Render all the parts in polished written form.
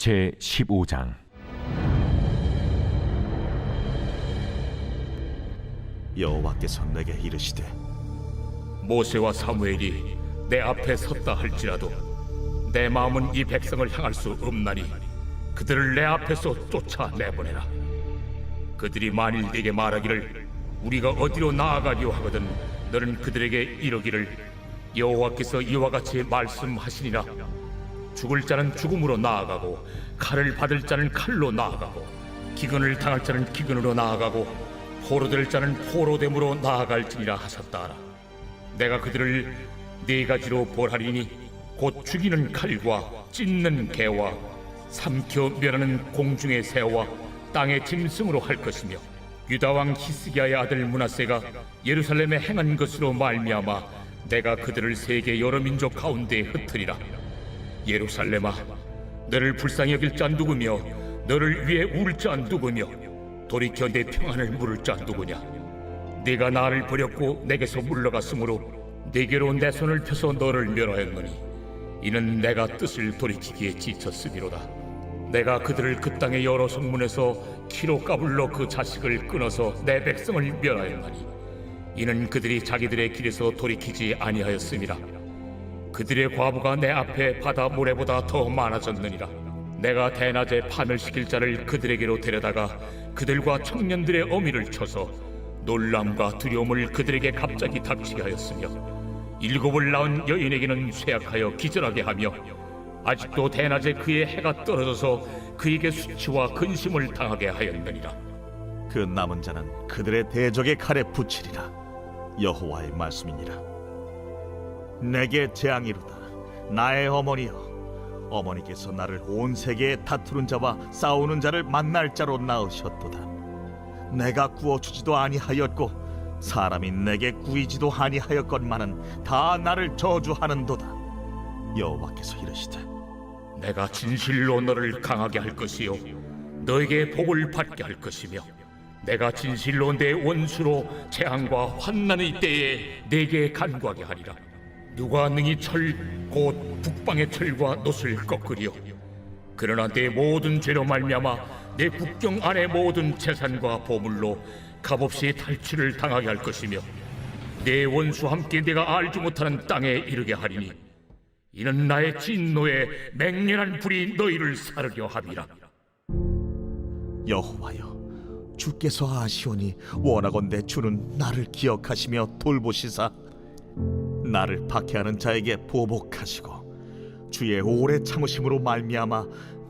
제15장. 여호와께서 내게 이르시되 모세와 사무엘이 내 앞에 섰다 할지라도 내 마음은 이 백성을 향할 수 없나니 그들을 내 앞에서 쫓아내보내라. 그들이 만일 네게 말하기를 우리가 어디로 나아가려 하거든 너는 그들에게 이르기를 여호와께서 이와 같이 말씀하시니라. 죽을 자는 죽음으로 나아가고 칼을 받을 자는 칼로 나아가고 기근을 당할 자는 기근으로 나아가고 포로될 자는 포로됨으로 나아갈지니라 하셨다라. 내가 그들을 네 가지로 벌하리니 곧 죽이는 칼과 찢는 개와 삼켜 멸하는 공중의 새와 땅의 짐승으로 할 것이며 유다 왕 히스기야의 아들 므낫세가 예루살렘에 행한 것으로 말미암아 내가 그들을 세계 여러 민족 가운데 흩으리라. 예루살렘아, 너를 불쌍히 여길 자 누구며 너를 위해 울 자 누구며 돌이켜 내 평안을 물을 자 누구냐. 네가 나를 버렸고 내게서 물러갔으므로 네게로 내 손을 펴서 너를 멸하였노니 이는 내가 뜻을 돌이키기에 지쳤음이로다. 내가 그들을 그 땅의 여러 성문에서 키로 까불러 그 자식을 끊어서 내 백성을 멸하였나니 이는 그들이 자기들의 길에서 돌이키지 아니하였음이라. 그들의 과부가 내 앞에 바다 모래보다 더 많아졌느니라. 내가 대낮에 파멸시킬 자를 그들에게로 데려다가 그들과 청년들의 어미를 쳐서 놀람과 두려움을 그들에게 갑자기 닥치게 하였으며 일곱을 낳은 여인에게는 쇠약하여 기절하게 하며 아직도 대낮에 그의 해가 떨어져서 그에게 수치와 근심을 당하게 하였느니라. 그 남은 자는 그들의 대적의 칼에 붙이리라. 여호와의 말씀이니라. 내게 재앙이로다. 나의 어머니여, 어머니께서 나를 온 세계에 다투는 자와 싸우는 자를 만날 자로 낳으셨도다. 내가 구워주지도 아니하였고 사람이 내게 구이지도 아니하였건만은 다 나를 저주하는도다. 여호와께서 이르시되 내가 진실로 너를 강하게 할 것이요 너에게 복을 받게 할 것이며 내가 진실로 내 원수로 재앙과 환난의 때에 내게 간구하게 하리라. 누가 능히 철 곧 북방의 철과 놋을 꺾으리요. 그러나 내 모든 죄로 말미암아 내 국경 안의 모든 재산과 보물로 값없이 탈취를 당하게 할 것이며 내 원수와 함께 내가 알지 못하는 땅에 이르게 하리니 이는 나의 진노에 맹렬한 불이 너희를 사르려 함이라. 여호와여, 주께서 아시오니 원하건대 주는 나를 기억하시며 돌보시사 나를 박해하는 자에게 보복하시고 주의 오래 참으심으로 말미암아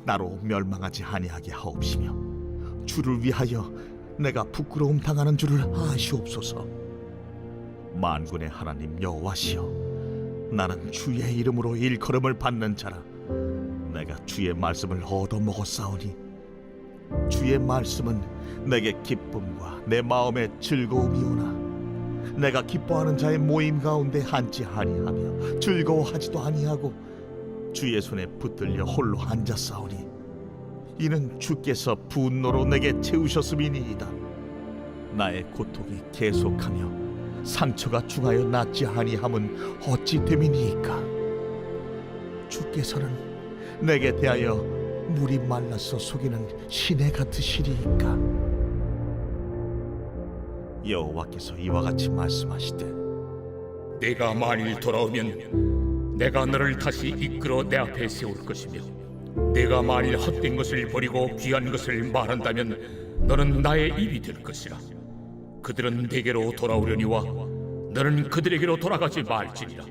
나로 멸망하지 아니하게 하옵시며 주를 위하여 내가 부끄러움 당하는 줄을 아시옵소서. 만군의 하나님 여호와시여, 나는 주의 이름으로 일컬음을 받는 자라. 내가 주의 말씀을 얻어먹었사오니 주의 말씀은 내게 기쁨과 내 마음의 즐거움이오나 내가 기뻐하는 자의 모임 가운데 앉지 아니하며 즐거워하지도 아니하고 주의 손에 붙들려 홀로 앉았사오니 이는 주께서 분노로 내게 채우셨음이니이다. 나의 고통이 계속하며 상처가 중하여 낫지 아니함은 어찌 됨이니이까. 주께서는 내게 대하여 물이 말라서 속이는 시내 같으시리이까. 여호와께서 이와 같이 말씀하시되 내가 만일 돌아오면 내가 너를 다시 이끌어 내 앞에 세울 것이며 내가 만일 헛된 것을 버리고 귀한 것을 말한다면 너는 나의 입이 될 것이라. 그들은 내게로 돌아오려니와 너는 그들에게로 돌아가지 말지니라.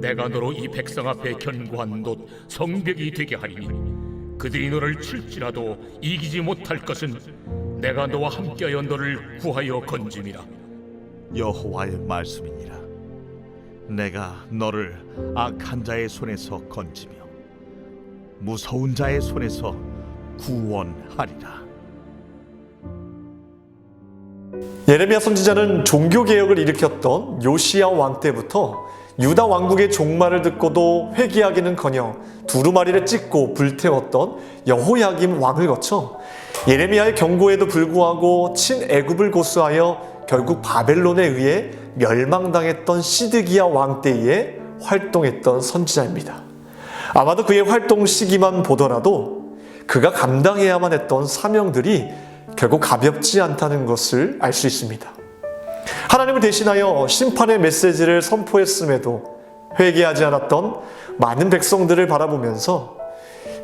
내가 너로 이 백성 앞에 견고한 놋 성벽이 되게 하리니 그들이 너를 칠지라도 이기지 못할 것은 내가 너와 함께하여 너를 구하여 건짐이라. 여호와의 말씀이니라. 내가 너를 악한 자의 손에서 건지며 무서운 자의 손에서 구원하리라. 예레미야 선지자는 종교개혁을 일으켰던 요시야 왕 때부터 유다 왕국의 종말을 듣고도 회개하기는커녕 두루마리를 찢고 불태웠던 여호야김 왕을 거쳐 예레미야의 경고에도 불구하고 친애굽을 고수하여 결국 바벨론에 의해 멸망당했던 시드기야 왕 때에 활동했던 선지자입니다. 아마도 그의 활동 시기만 보더라도 그가 감당해야만 했던 사명들이 결국 가볍지 않다는 것을 알 수 있습니다. 하나님을 대신하여 심판의 메시지를 선포했음에도 회개하지 않았던 많은 백성들을 바라보면서,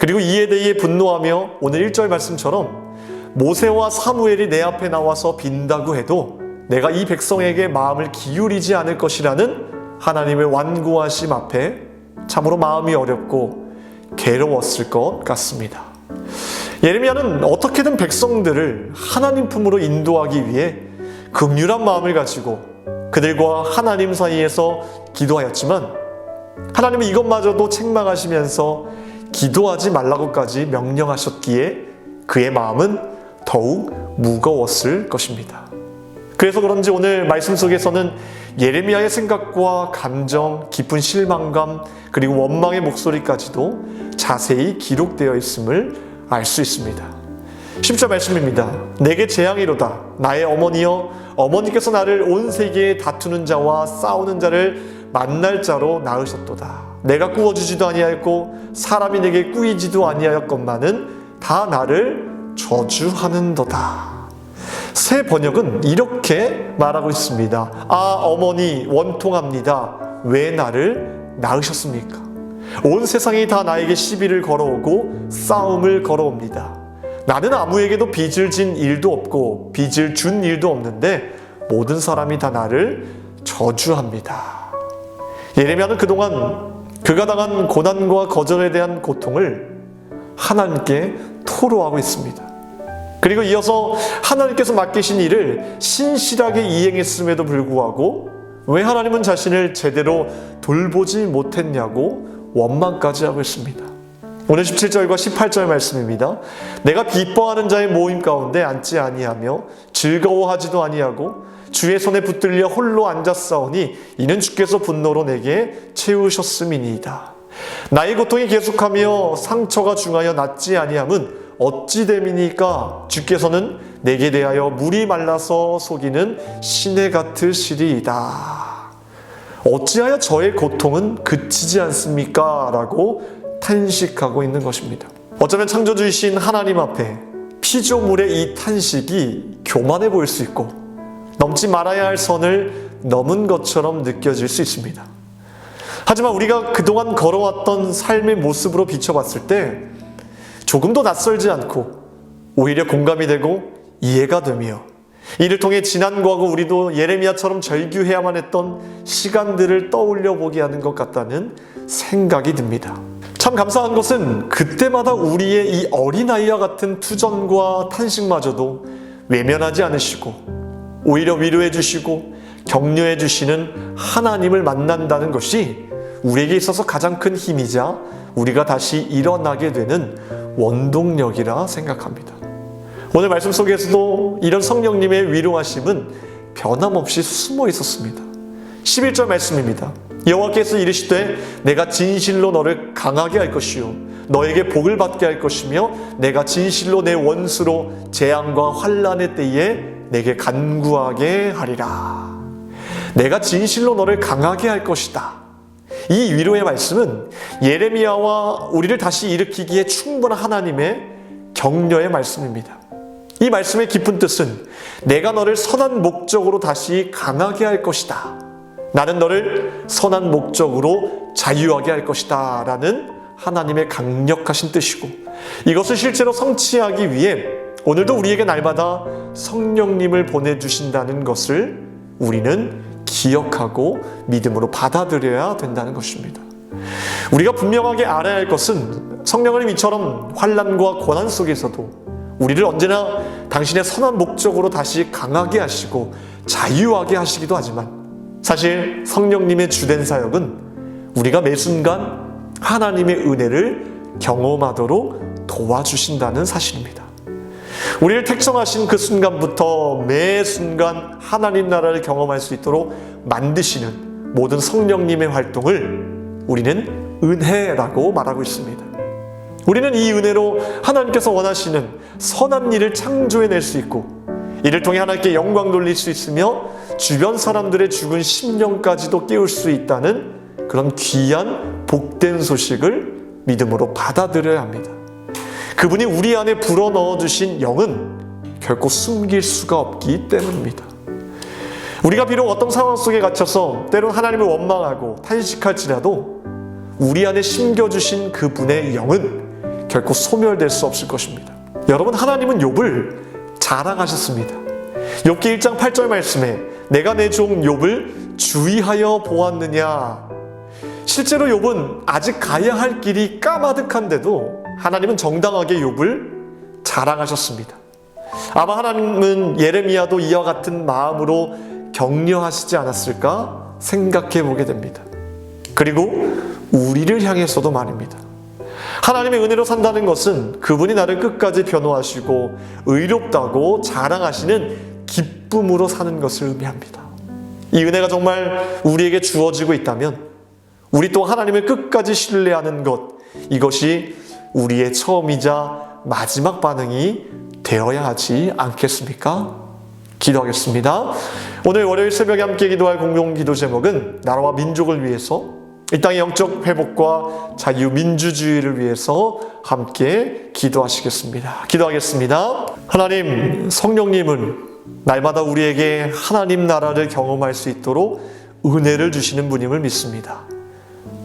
그리고 이에 대해 분노하며 오늘 1절 말씀처럼 모세와 사무엘이 내 앞에 나와서 빈다고 해도 내가 이 백성에게 마음을 기울이지 않을 것이라는 하나님의 완고하심 앞에 참으로 마음이 어렵고 괴로웠을 것 같습니다. 예레미야는 어떻게든 백성들을 하나님 품으로 인도하기 위해 긍휼한 마음을 가지고 그들과 하나님 사이에서 기도하였지만, 하나님은 이것마저도 책망하시면서 기도하지 말라고까지 명령하셨기에 그의 마음은 더욱 무거웠을 것입니다. 그래서 그런지 오늘 말씀 속에서는 예레미야의 생각과 감정, 깊은 실망감, 그리고 원망의 목소리까지도 자세히 기록되어 있음을 알 수 있습니다. 10절 말씀입니다. 내게 재앙이로다. 나의 어머니여, 어머니께서 나를 온 세계에 다투는 자와 싸우는 자를 만날 자로 낳으셨도다. 내가 꾸어주지도 아니하였고 사람이 내게 꾸이지도 아니하였건만은 다 나를 저주하는도다. 새 번역은 이렇게 말하고 있습니다. 아, 어머니 원통합니다. 왜 나를 낳으셨습니까? 온 세상이 다 나에게 시비를 걸어오고 싸움을 걸어옵니다. 나는 아무에게도 빚을 진 일도 없고 빚을 준 일도 없는데 모든 사람이 다 나를 저주합니다. 예레미야는 그동안 그가 당한 고난과 거절에 대한 고통을 하나님께 토로하고 있습니다. 그리고 이어서 하나님께서 맡기신 일을 신실하게 이행했음에도 불구하고 왜 하나님은 자신을 제대로 돌보지 못했냐고 원망까지 하고 있습니다. 오늘 17절과 18절 말씀입니다. 내가 기뻐하는 자의 모임 가운데 앉지 아니하며 즐거워하지도 아니하고 주의 손에 붙들려 홀로 앉았사오니 이는 주께서 분노로 내게 채우셨음이니이다. 나의 고통이 계속하며 상처가 중하여 낫지 아니함은 어찌 됨이니까? 주께서는 내게 대하여 물이 말라서 속이는 시내 같으시리이다. 어찌하여 저의 고통은 그치지 않습니까? 라고 탄식하고 있는 것입니다. 어쩌면 창조주이신 하나님 앞에 피조물의 이 탄식이 교만해 보일 수 있고 넘지 말아야 할 선을 넘은 것처럼 느껴질 수 있습니다. 하지만 우리가 그동안 걸어왔던 삶의 모습으로 비춰봤을 때 조금도 낯설지 않고 오히려 공감이 되고 이해가 되며, 이를 통해 지난 과거 우리도 예레미야처럼 절규해야만 했던 시간들을 떠올려 보게 하는 것 같다는 생각이 듭니다. 참 감사한 것은 그때마다 우리의 이 어린아이와 같은 투전과 탄식마저도 외면하지 않으시고 오히려 위로해 주시고 격려해 주시는 하나님을 만난다는 것이 우리에게 있어서 가장 큰 힘이자 우리가 다시 일어나게 되는 원동력이라 생각합니다. 오늘 말씀 속에서도 이런 성령님의 위로하심은 변함없이 숨어 있었습니다. 11절 말씀입니다. 여호와께서 이르시되 내가 진실로 너를 강하게 할 것이요 너에게 복을 받게 할 것이며 내가 진실로 내 원수로 재앙과 환난의 때에 내게 간구하게 하리라. 내가 진실로 너를 강하게 할 것이다. 이 위로의 말씀은 예레미야와 우리를 다시 일으키기에 충분한 하나님의 격려의 말씀입니다. 이 말씀의 깊은 뜻은 내가 너를 선한 목적으로 다시 강하게 할 것이다. 나는 너를 선한 목적으로 자유하게 할 것이다 라는 하나님의 강력하신 뜻이고, 이것을 실제로 성취하기 위해 오늘도 우리에게 날마다 성령님을 보내주신다는 것을 우리는 기억하고 믿음으로 받아들여야 된다는 것입니다. 우리가 분명하게 알아야 할 것은 성령을 이처럼 환난과 고난 속에서도 우리를 언제나 당신의 선한 목적으로 다시 강하게 하시고 자유하게 하시기도 하지만, 사실 성령님의 주된 사역은 우리가 매 순간 하나님의 은혜를 경험하도록 도와주신다는 사실입니다. 우리를 택정하신 그 순간부터 매 순간 하나님 나라를 경험할 수 있도록 만드시는 모든 성령님의 활동을 우리는 은혜라고 말하고 있습니다. 우리는 이 은혜로 하나님께서 원하시는 선한 일을 창조해낼 수 있고, 이를 통해 하나님께 영광 돌릴 수 있으며 주변 사람들의 죽은 심령까지도 깨울 수 있다는 그런 귀한 복된 소식을 믿음으로 받아들여야 합니다. 그분이 우리 안에 불어넣어 주신 영은 결코 숨길 수가 없기 때문입니다. 우리가 비록 어떤 상황 속에 갇혀서 때론 하나님을 원망하고 탄식할지라도 우리 안에 심겨주신 그분의 영은 결코 소멸될 수 없을 것입니다. 여러분, 하나님은 욥을 자랑하셨습니다. 욥기 1장 8절 말씀에 내가 내 종 욥을 주의하여 보았느냐. 실제로 욥은 아직 가야 할 길이 까마득한데도 하나님은 정당하게 욥을 자랑하셨습니다. 아마 하나님은 예레미야도 이와 같은 마음으로 격려하시지 않았을까 생각해 보게 됩니다. 그리고 우리를 향해서도 말입니다. 하나님의 은혜로 산다는 것은 그분이 나를 끝까지 변호하시고 의롭다고 자랑하시는 기쁨으로 사는 것을 의미합니다. 이 은혜가 정말 우리에게 주어지고 있다면 우리 또 하나님을 끝까지 신뢰하는 것, 이것이 우리의 처음이자 마지막 반응이 되어야 하지 않겠습니까? 기도하겠습니다. 오늘 월요일 새벽에 함께 기도할 공동 기도 제목은 나라와 민족을 위해서, 이 땅의 영적 회복과 자유민주주의를 위해서 함께 기도하시겠습니다. 기도하겠습니다. 하나님, 성령님은 날마다 우리에게 하나님 나라를 경험할 수 있도록 은혜를 주시는 분임을 믿습니다.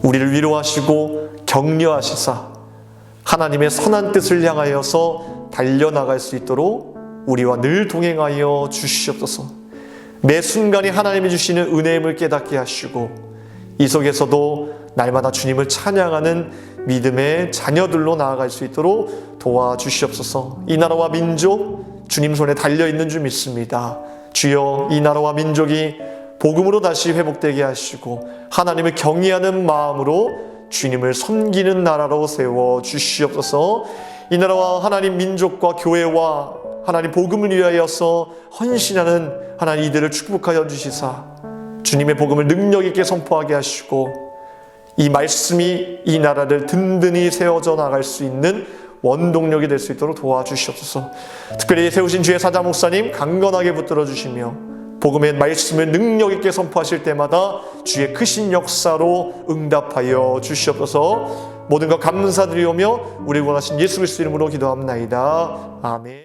우리를 위로하시고 격려하시사 하나님의 선한 뜻을 향하여서 달려나갈 수 있도록 우리와 늘 동행하여 주시옵소서. 매 순간이 하나님이 주시는 은혜임을 깨닫게 하시고 이 속에서도 날마다 주님을 찬양하는 믿음의 자녀들로 나아갈 수 있도록 도와주시옵소서. 이 나라와 민족 주님 손에 달려있는 줄 믿습니다. 주여, 이 나라와 민족이 복음으로 다시 회복되게 하시고 하나님을 경외하는 마음으로 주님을 섬기는 나라로 세워주시옵소서. 이 나라와 하나님 민족과 교회와 하나님 복음을 위하여서 헌신하는 하나님 이들을 축복하여 주시사 주님의 복음을 능력 있게 선포하게 하시고 이 말씀이 이 나라를 든든히 세워져 나갈 수 있는 원동력이 될 수 있도록 도와주시옵소서. 특별히 세우신 주의 사자 목사님 강건하게 붙들어 주시며 복음의 말씀을 능력 있게 선포하실 때마다 주의 크신 역사로 응답하여 주시옵소서. 모든 것 감사드리오며 우리 원하신 예수 그리스도 이름으로 기도합나이다. 아멘.